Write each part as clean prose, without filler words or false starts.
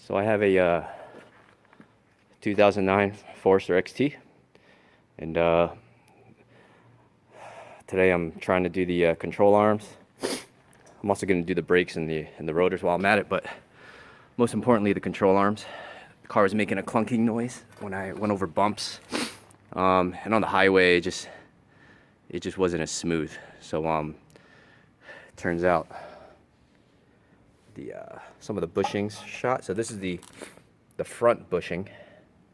So I have a 2009 Forester XT, and today I'm trying to do the control arms. I'm also going to do the brakes and the rotors while I'm at it, but most importantly the control arms. The car was making a clunking noise when I went over bumps, and on the highway it just wasn't as smooth. So turns out some of the bushings shot. So this is the front bushing.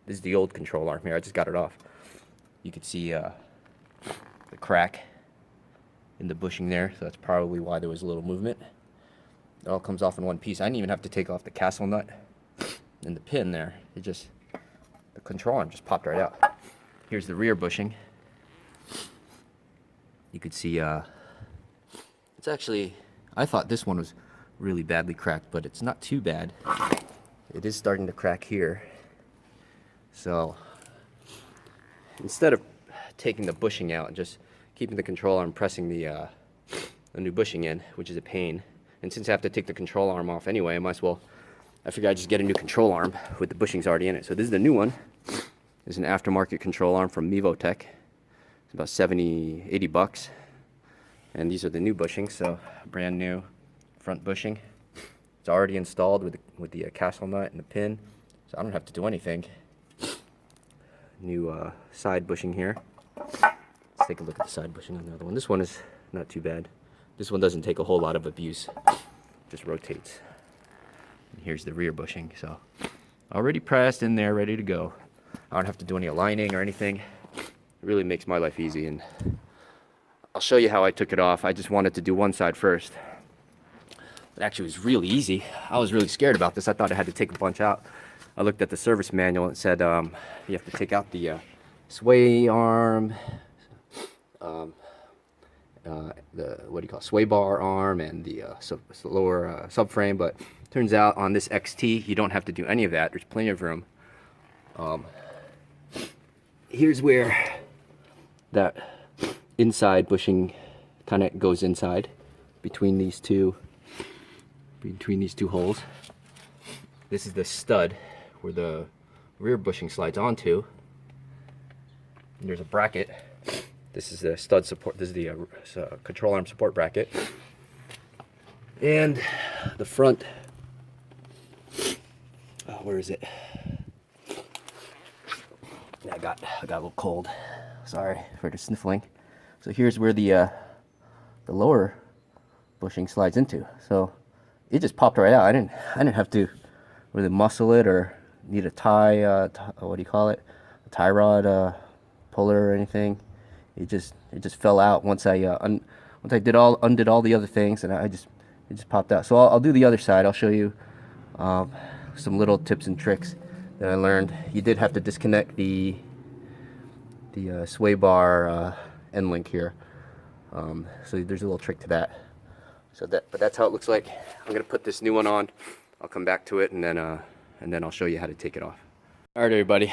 This is the old control arm here. I just got it off. You can see the crack in the bushing there, so that's probably why there was a little movement. It all comes off in one piece. I didn't even have to take off the castle nut and the pin there. The control arm just popped right out. Here's the rear bushing. You could see it's actually, I thought this one was really badly cracked, but it's not too bad. It is starting to crack here. So instead of taking the bushing out and just keeping the control arm, pressing the new bushing in, which is a pain, and since I have to take the control arm off anyway, I figured I'd just get a new control arm with the bushings already in it. So this is the new one. This is an aftermarket control arm from Tech. It's about 70, 80 bucks. And these are the new bushings, so brand new front bushing. It's already installed with the castle nut and the pin, so I don't have to do anything. New side bushing here. Let's take a look at the side bushing on the other one. This one is not too bad. This one doesn't take a whole lot of abuse. Just rotates. And here's the rear bushing, so already pressed in there, ready to go. I don't have to do any aligning or anything. It really makes my life easy, and I'll show you how I took it off. I just wanted to do one side first. It actually was really easy. I was really scared about this. I thought I had to take a bunch out. I looked at the service manual and it said you have to take out the sway arm, swaybar arm, and the lower subframe. But turns out on this XT you don't have to do any of that. There's plenty of room. Here's where that inside bushing kind of goes inside between these two holes. This is the stud where the rear bushing slides onto. And there's a bracket. This is the stud support. This is the control arm support bracket. And the front, where is it? Yeah, I got a little cold. Sorry for the sniffling. So here's where the lower bushing slides into. So it just popped right out. I didn't have to really muscle it or need a tie. What do you call it? A tie rod puller or anything. It just fell out once I undid all the other things, and it just popped out. So I'll do the other side. I'll show you some little tips and tricks that I learned. You did have to disconnect the sway bar end link here. So there's a little trick to that. But that's how it looks like. I'm gonna put this new one on. I'll come back to it, and then I'll show you how to take it off. All right, everybody.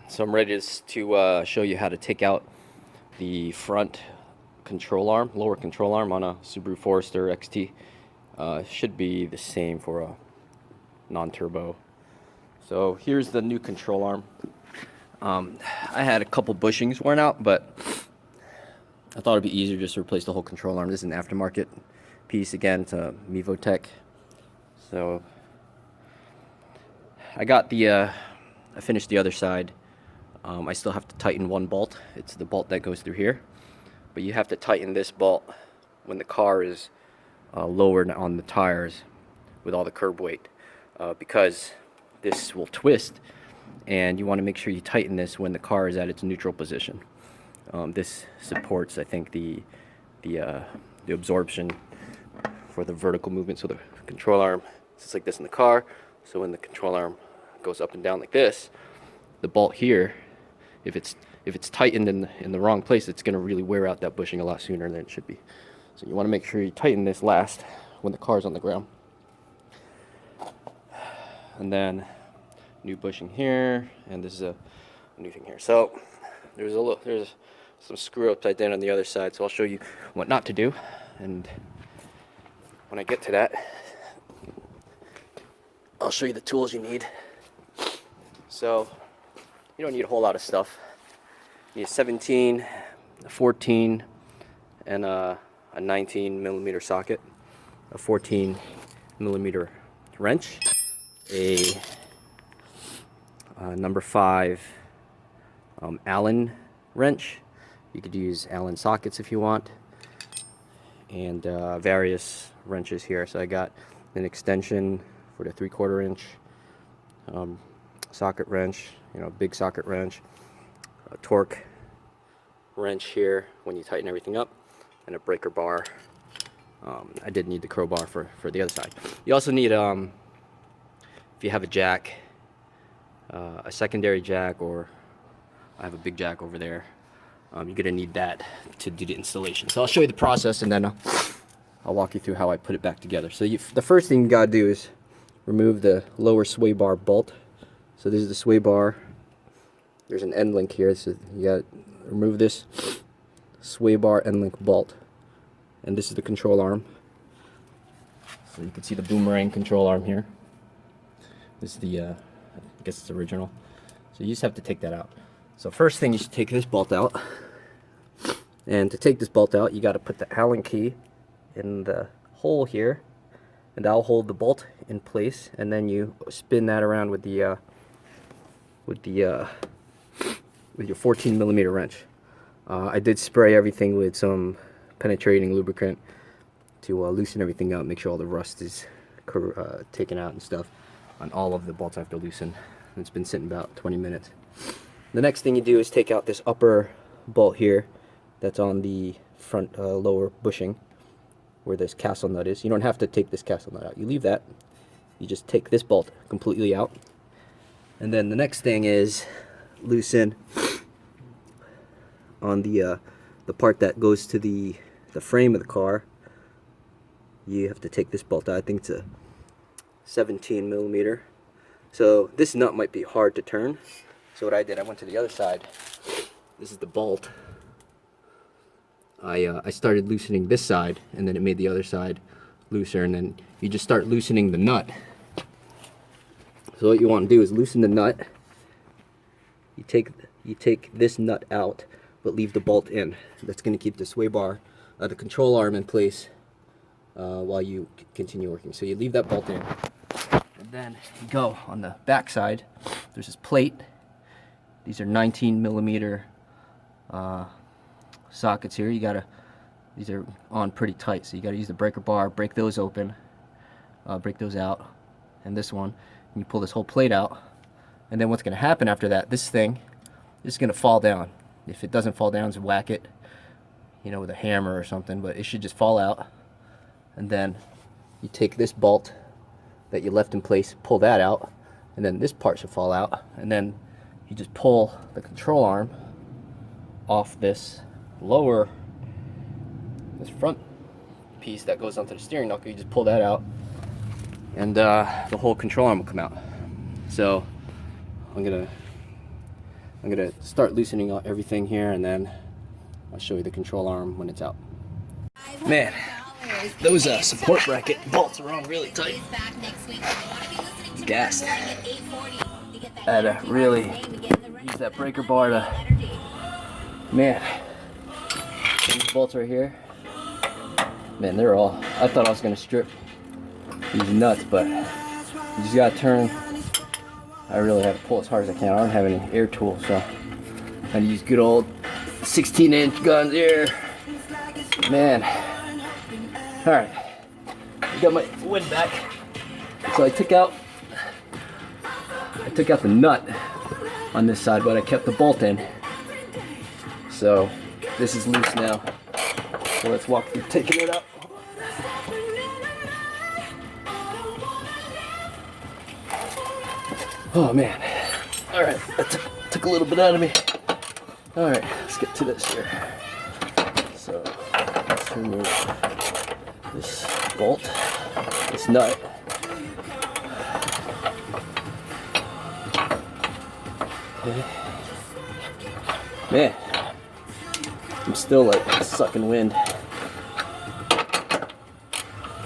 So I'm ready to show you how to take out the front control arm, lower control arm on a Subaru Forester XT. Should be the same for a non-turbo. So here's the new control arm. I had a couple bushings worn out, but I thought it'd be easier just to replace the whole control arm. This is an aftermarket piece. Again, it's a Tech. So I finished the other side. I still have to tighten one bolt. It's the bolt that goes through here, but you have to tighten this bolt when the car is lowered on the tires with all the curb weight, because this will twist, and you want to make sure you tighten this when the car is at its neutral position. This supports, I think, the absorption for the vertical movement. So the control arm sits like this in the car, so when the control arm goes up and down like this, the bolt here, if it's tightened in the wrong place, it's going to really wear out that bushing a lot sooner than it should be. So you want to make sure you tighten this last when the car's on the ground. And then new bushing here, and this is a new thing here. So there's some screw ups I did on the other side, so I'll show you what not to do. And when I get to that, I'll show you the tools you need. So you don't need a whole lot of stuff. You need a 17, a 14, and a 19 millimeter socket, a 14 millimeter wrench, a number 5 Allen wrench. You could use Allen sockets if you want, and various wrenches here. So I got an extension for the 3/4 inch socket wrench, big socket wrench, a torque wrench here when you tighten everything up, and a breaker bar. I did need the crowbar for the other side. You also need, if you have a jack, a secondary jack, or I have a big jack over there, you're going to need that to do the installation. So I'll show you the process, and then I'll walk you through how I put it back together. So the first thing you got to do is remove the lower sway bar bolt. So this is the sway bar. There's an end link here, so you got to remove this sway bar end link bolt. And this is the control arm. So you can see the boomerang control arm here. This is the, I guess it's original. So you just have to take that out. So first thing, you should take this bolt out. And to take this bolt out, you got to put the Allen key in the hole here, and that'll hold the bolt in place. And then you spin that around with your 14 millimeter wrench. I did spray everything with some penetrating lubricant to loosen everything up, make sure all the rust is taken out and stuff. On all of the bolts I have to loosen. It's been sitting about 20 minutes. The next thing you do is take out this upper bolt here that's on the front lower bushing where this castle nut is. You don't have to take this castle nut out. You leave that. You just take this bolt completely out. And then the next thing is loosen on the part that goes to the frame of the car. You have to take this bolt out. I think it's a 17 millimeter. So this nut might be hard to turn. So what I did, I went to the other side. This is the bolt. I started loosening this side, and then it made the other side looser, and then you just start loosening the nut. So what you want to do is loosen the nut. You take this nut out, but leave the bolt in. That's going to keep the sway bar, the control arm in place while you continue working. So you leave that bolt in, and then you go on the back side. There's this plate. These are 19 millimeter sockets here. These are on pretty tight, so you got to use the breaker bar, break those open, break those out, and this one. And you pull this whole plate out, and then what's going to happen after that? This thing is going to fall down. If it doesn't fall down, just whack it, with a hammer or something. But it should just fall out, and then you take this bolt that you left in place, pull that out, and then this part should fall out, and then you just pull the control arm off this front piece that goes onto the steering knuckle. You just pull that out, and the whole control arm will come out. So I'm gonna start loosening out everything here, and then I'll show you the control arm when it's out. Man, those support bracket bolts are on really tight. Gassed. I had to really use that breaker bar to, man, these bolts right here, man, they're all, I thought I was gonna strip these nuts, but you just gotta turn. I really have to pull as hard as I can. I don't have any air tools, so I had to use good old 16-inch guns here. Man. Alright. I got my wind back. So I took out the nut on this side, but I kept the bolt in. So this is loose now. So let's walk through taking it out. Oh man. Alright, that took a little bit out of me. Alright, let's get to this here. So let's remove this bolt, this nut. Okay. Man, I'm still like sucking wind.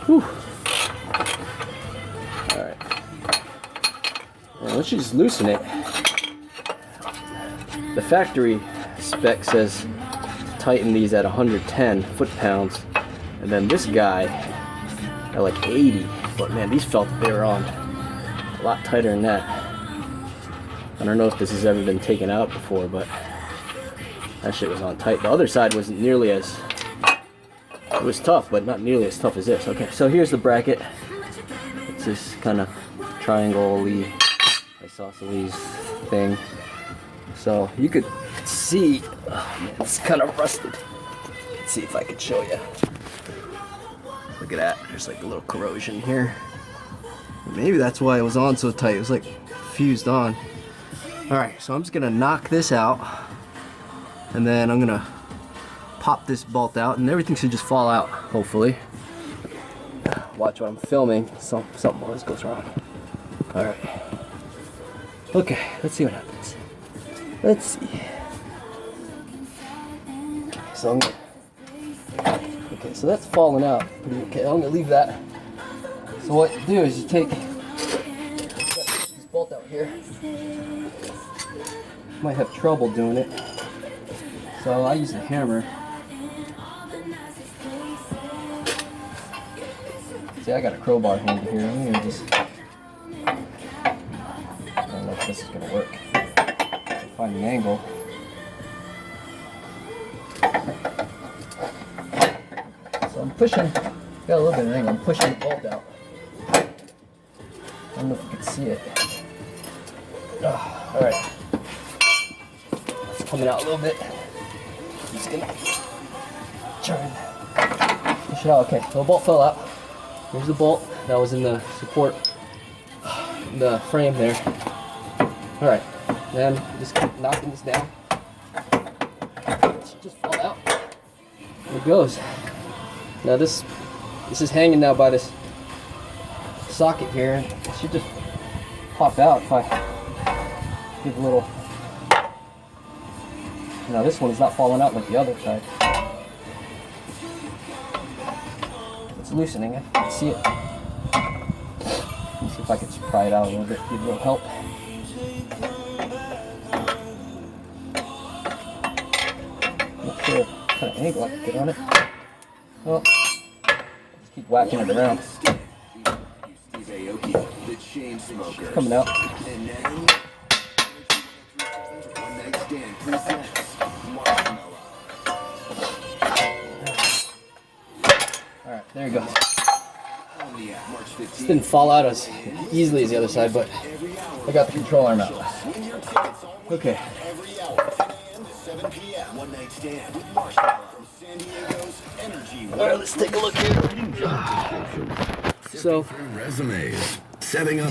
Whew. Alright. once you just loosen it, the factory spec says tighten these at 110 foot-pounds, and then this guy at like 80. But man, these felt they were on a lot tighter than that. I don't know if this has ever been taken out before, but that shit was on tight. The other side wasn't nearly as, it was tough, but not nearly as tough as this. Okay, so here's the bracket. It's this kind of triangle-y, isosceles thing. So you could see, oh man, it's kind of rusted. Let's see if I could show you. Look at that, there's like a little corrosion here. Maybe that's why it was on so tight, it was like fused on. Alright, so I'm just gonna knock this out, and then I'm gonna pop this bolt out, and everything should just fall out, hopefully. Watch what I'm filming, something always goes wrong. Alright. Okay, let's see what happens. Let's see. So okay, so that's falling out. Okay, I'm gonna leave that. So what you do is you take this bolt out here. Might have trouble doing it, so I use a hammer. See, I got a crowbar handle here. I'm gonna just, I don't know if this is gonna work. Find an angle. So I'm pushing, got a little bit of angle, I'm pushing the bolt out. I don't know if you can see it. Alright. It's coming out a little bit. I'm just gonna try and push it out. Okay, so the bolt fell out. Here's the bolt that was in the support, the frame there. Alright, then just keep knocking this down. It should just fall out. There it goes. Now this is hanging now by this socket here. It should just pop out if I give a little. Now this one is not falling out like the other side. It's loosening. I can see it. Let's see if I can just pry it out a little bit, give a little help. Not sure what kind of angle I can get on it. Well, just keep whacking it around. It's coming out. Alright, there you go. This didn't fall out as easily as the other side, but I got the control arm out. Okay. Alright, let's take a look here. So,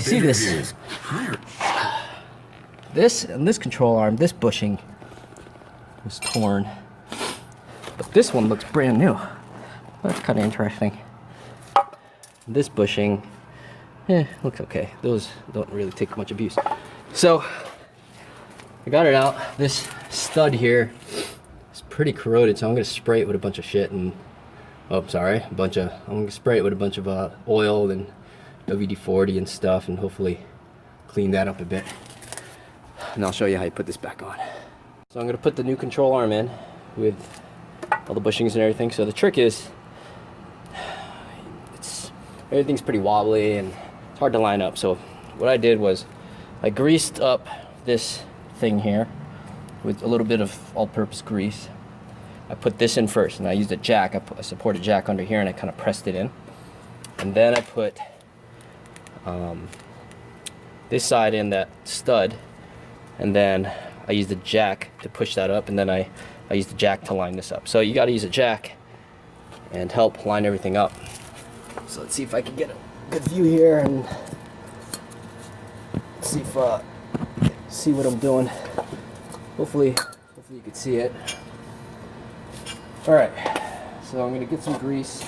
see this? This and this control arm, this bushing was torn, but this one looks brand new. That's kind of interesting. This bushing, looks okay. Those don't really take much abuse. So I got it out. This stud here is pretty corroded, so I'm gonna spray it with a bunch of shit and I'm gonna spray it with a bunch of oil and WD-40 and stuff, and hopefully clean that up a bit. And I'll show you how you put this back on. So I'm gonna put the new control arm in with all the bushings and everything. So the trick is, everything's pretty wobbly and it's hard to line up. So what I did was I greased up this thing here with a little bit of all-purpose grease. I put this in first, and I used a jack. I put a supported jack under here, and I kind of pressed it in. And then I put this side in that stud, and then I used the jack to push that up, and then I used the jack to line this up. So you got to use a jack and help line everything up. So let's see if I can get a good view here and see if see what I'm doing. Hopefully you can see it. All right, so I'm gonna get some grease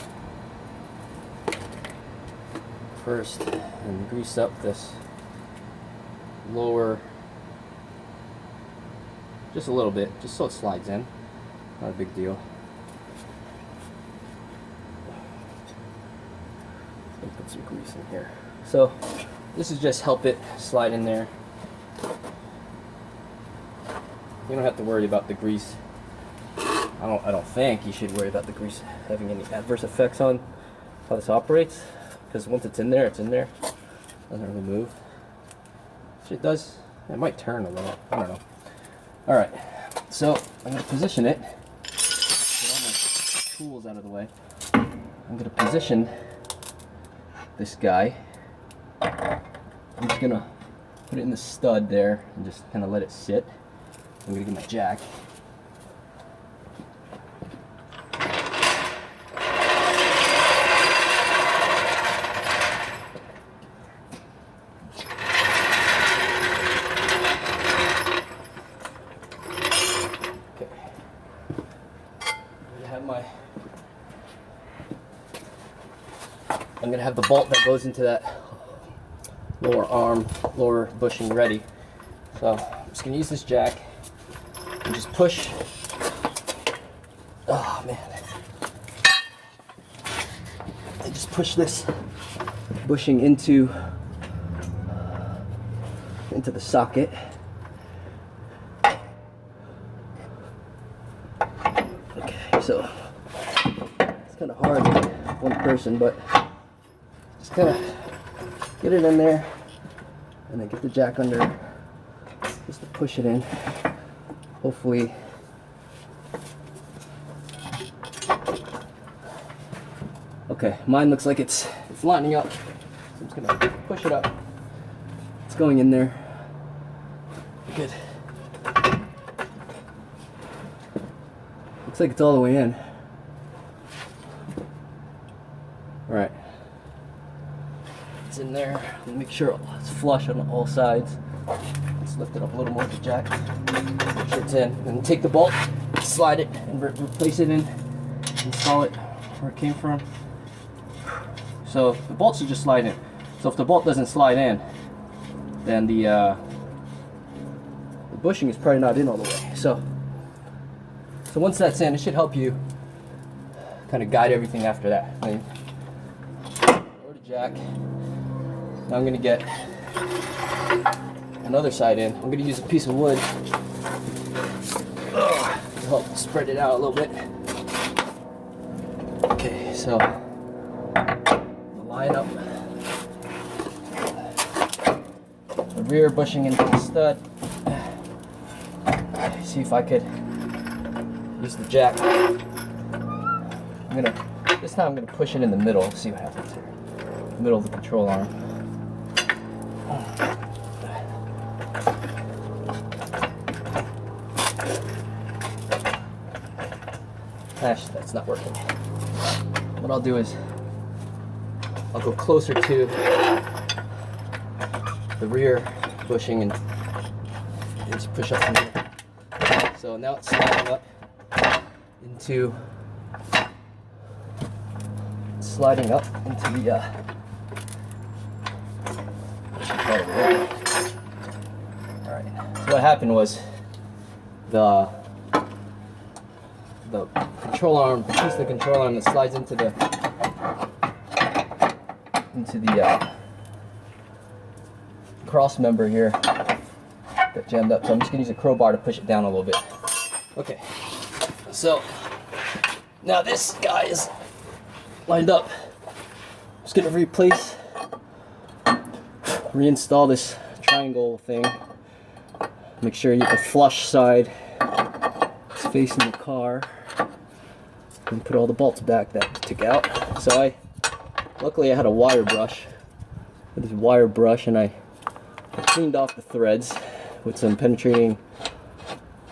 first and grease up this lower, just a little bit, just so it slides in. Not a big deal. Put some grease in here. So this is just help it slide in there. you don't have to worry about the grease. I don't think you should worry about the grease having any adverse effects on how this operates, because once it's in there, it's in there. It doesn't really move. If it does, it might turn a little. I don't know. All right, so I'm going to position it. Get all my tools out of the way. I'm going to position this guy. I'm just going to put it in the stud there and just kind of let it sit. I'm going to get my jack. I'm going to have the bolt that goes into that lower bushing ready. So I'm just going to use this jack and just push. Oh man. And just push this bushing into the socket. Okay, so it's kind of hard with one person, but just kind of get it in there and then get the jack under just to push it in. Hopefully okay, mine looks like it's lining up. So I'm just gonna push it up. It's going in there. Good. Looks like it's all the way in. All right. It's in there. Make sure it's flush on all sides. Let's lift it up a little more with the jack. Make sure it's in. And take the bolt, slide it, and replace it in. Install it where it came from. So the bolt should just slide in. So if the bolt doesn't slide in, then the bushing is probably not in all the way. So once that's in, it should help you kind of guide everything after that. Lower the jack. Now I'm going to get another side in. I'm going to use a piece of wood to help spread it out a little bit. Okay, so line up the rear bushing into the stud. See if I could use the jack. This time I'm gonna push it in the middle. See what happens here. The middle of the control arm. Actually, that's not working. What I'll do is I'll go closer to the rear bushing and just push up from here. So now it's sliding up into the bushing part of the rear. All right. So what happened was the control arm, the piece of the control arm that slides into the cross member here got jammed up. So I'm just gonna use a crowbar to push it down a little bit. Okay. So now this guy is lined up. I'm just gonna reinstall this triangle thing. Make sure you get the flush side is facing the car. And put all the bolts back that I took out. So luckily I had a wire brush. With this wire brush, and I cleaned off the threads with some penetrating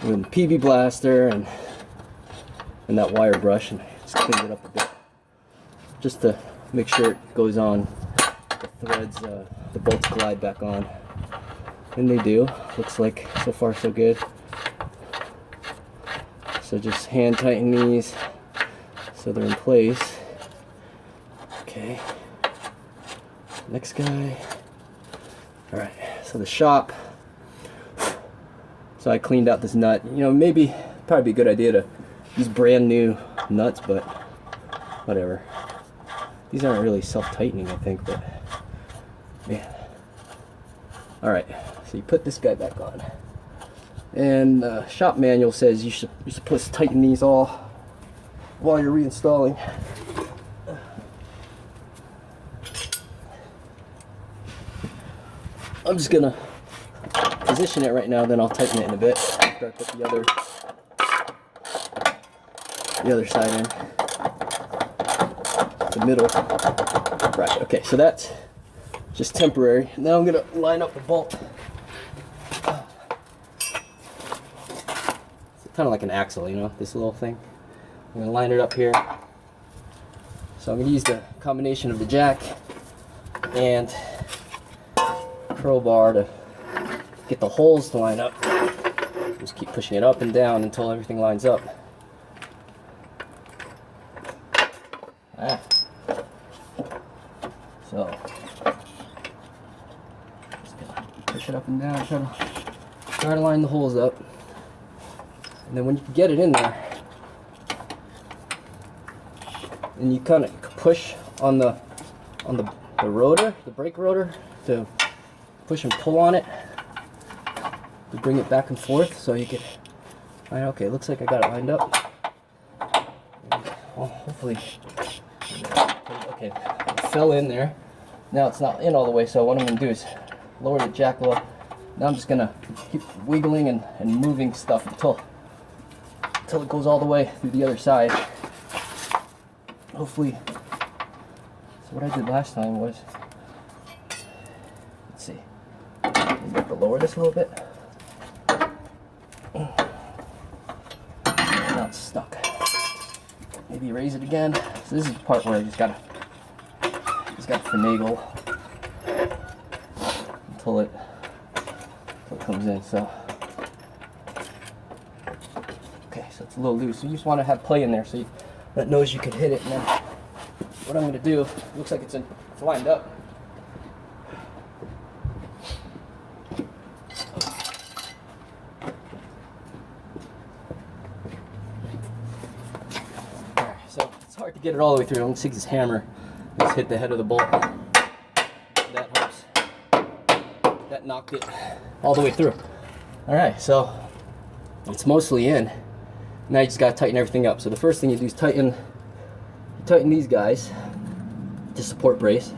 PB blaster and that wire brush, and I just cleaned it up a bit just to make sure it goes on. The threads, the bolts glide back on, and they do. Looks like so far so good. So just hand tighten these so they're in place. Okay. Next guy. Alright, so the shop. So I cleaned out this nut. You know, probably be a good idea to use brand new nuts, but whatever. These aren't really self-tightening, I think, but man. Alright, so you put this guy back on. And the shop manual says you're supposed to tighten these all while you're reinstalling. I'm just gonna position it right now, then I'll tighten it in a bit after I put the other side in. The middle. Right, okay, so that's just temporary. Now I'm gonna line up the bolt. It's kind of like an axle, you know, this little thing. I'm gonna line it up here. So I'm gonna use the combination of the jack and crowbar to get the holes to line up. Just keep pushing it up and down until everything lines up. So just gonna push it up and down, try to line the holes up. And then when you get it in there, and you kind of push on the rotor, the brake rotor, to push and pull on it to bring it back and forth, so you can. Okay, looks like I got it lined up. Well, hopefully, okay, it fell in there. Now it's not in all the way, so what I'm going to do is lower the jack low. Now I'm just going to keep wiggling and moving stuff until it goes all the way through the other side. Hopefully, so what I did last time was, let's see, I have to lower this a little bit. Now it's stuck. Maybe raise it again. So this is the part where I just gotta finagle until it comes in. So okay, so it's a little loose. So you just want to have play in there so that knows you can hit it. And then what I'm gonna do, looks like it's lined up. So it's hard to get it all the way through. I'm gonna take this hammer, just hit the head of the bolt. That helps. That knocked it all the way through. Alright, so it's mostly in. Now you just gotta tighten everything up. So the first thing you do is tighten these guys to support brace.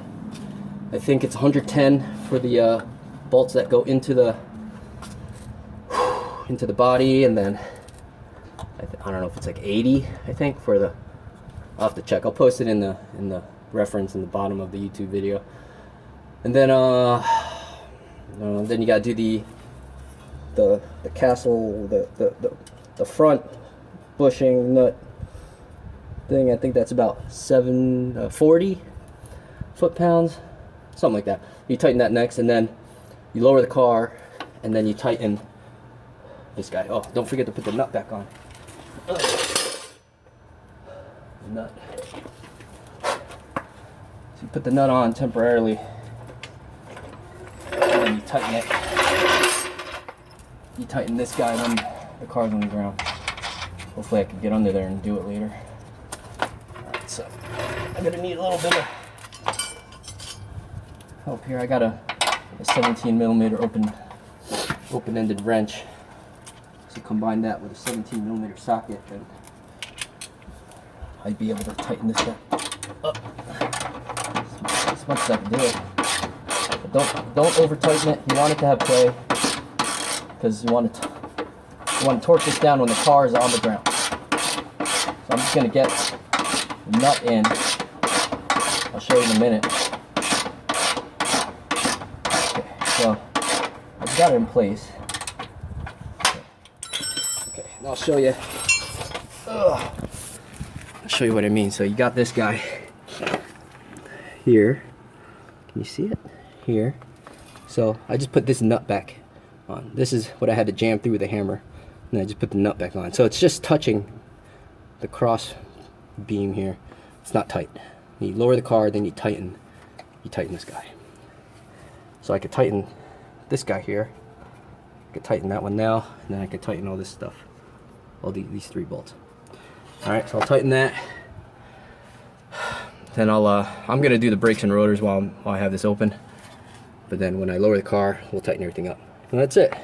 I think it's 110 for the bolts that go into the body, and then I don't know if it's like 80, I think, for the. I'll have to check. I'll post it in the reference in the bottom of the YouTube video. And then then you gotta do the castle, the front bushing nut thing. I think that's about 40 foot-pounds, something like that. You tighten that next, and then you lower the car, and then you tighten this guy. Oh, don't forget to put the nut back on. Nut. So you put the nut on temporarily, and then you tighten it. You tighten this guy when the car's on the ground. Hopefully I can get under there and do it later. Alright, so I'm gonna need a little bit of help here. I got a 17mm open-ended wrench. So combine that with a 17mm socket, and I'd be able to tighten this guy up as much as I can do it. But don't over tighten it. You want it to have play, because you want to torque this down when the car is on the ground. So I'm just going to get the nut in. I'll show you in a minute. Okay, so I've got it in place. Okay, and I'll show you. I'll show you what I mean. So you got this guy here. Can you see it? Here. So I just put this nut back on. This is what I had to jam through with a hammer. And I just put the nut back on. So it's just touching the cross beam here. It's not tight. You lower the car, then you tighten this guy. So I could tighten this guy here. I could tighten that one now, and then I could tighten all this stuff. All these 3 bolts. Alright, so I'll tighten that. Then I'm gonna do the brakes and rotors while I have this open. But then when I lower the car, we'll tighten everything up. And that's it.